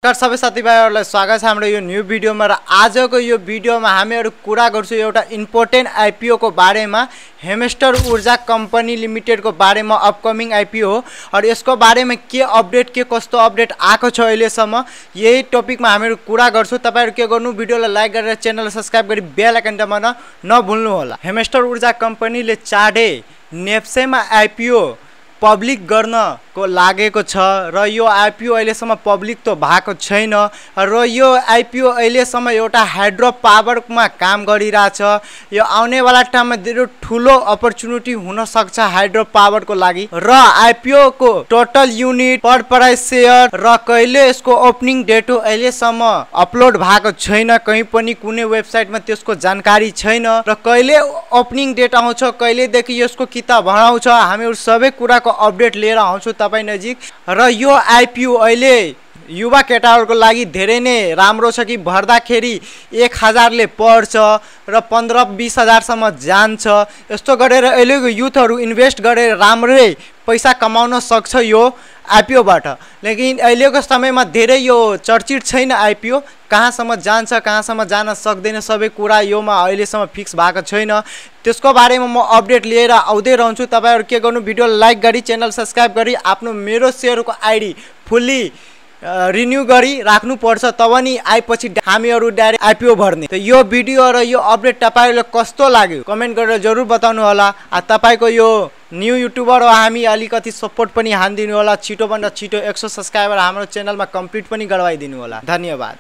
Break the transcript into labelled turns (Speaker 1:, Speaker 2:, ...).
Speaker 1: सबै साथीभाइहरुलाई स्वागत छ हाम्रो यो न्यू भिडियोमा र आजको यो भिडियोमा हामीहरु कुरा गर्छौं एउटा इम्पोर्टेन्ट आईपीओ को बारेमा। हेमेस्टर ऊर्जा कम्पनी लिमिटेड को बारेमा अपकमिङ आईपीओ हो और यसको बारेमा के अपडेट के कस्तो अपडेट आको छ अहिलेसम्म यही टपिकमा हामीहरु कुरा गर्छौं। तपाईहरु के गर्नु भिडियोलाई लाइक गरेर च्यानललाई सब्स्क्राइब गरी बेल आइकन दबाउन नभुल्नु होला। हेमेस्टर ऊर्जा कम्पनीले चाँडै नेप्सेमा आईपीओ पब्लिक गर्न को लागेको छ र यो आईपीओ अहिलेसम्म पब्लिक त भएको छैन र यो आईपीओ अहिलेसम्म एउटा हाइड्रो पावरमा काम गरिरहेछ। यो आउने वाला टाइममा धेरै ठुलो अपर्चुनिटी हुन सक्छ हाइड्रो पावरको लागि र आईपीओ को टोटल युनिट पर प्राइस शेयर र कहिले यसको ओपनिङ डेट हो अहिलेसम्म अपलोड भएको छैन। कहीं पनि कुनै वेबसाइटमा त्यसको जानकारी छैन र कहिले ओपनिङ डेट आउँछ कहिलेदेखि यसको किताब भराउँछ हामीहरु सबै कुराको अपडेट लिएर आउँछौं तपाई नजिक। र यो आईपीओ अहिले युवा केटाहरुको लागि धेरै नै राम्रो छ कि भर्दाखेरि 1000 ले पर्छ र 15-20 हजार सम्म जान्छ। यस्तो गरेर अहिलेको युथहरु इन्भेस्ट गरेर राम्रै पैसा कमाउन सक्छ यो आईपीओ बाट। लेकिन अहिलेको समयमा धेरै यो चर्चित छैन आईपीओ कहाँसम्म जान्छ कहाँसम्म जान सक्दैन सबै कुरा योमा अहिलेसम्म फिक्स भएको छैन। त्यसको बारेमा म अपडेट लिएर आउँदै रहन्छु। तपाईहरु के गर्नु भिडियो लाइक गरी च्यानल सब्स्क्राइब गरी आफ्नो मेरो शेयरको आईडी फुल्ली रिन्यू गरी राख्नु पर्छ तब नि आइपछि हामीहरु डाइरेक्ट आईपीओ भर्ने। त यो भिडियो र यो अपडेट तपाईहरुले कस्तो लाग्यो कमेन्ट गरेर जरुर बताउनु होला। तपाईको यो न्यू युट्युबर हो हामी अलिकति सपोर्ट पनि हान्दिनु होला। छिटो भन्दा छिटो 100 सब्स्क्राइबर हाम्रो च्यानलमा कम्प्लिट पनि गराइदिनु होला। धन्यवाद।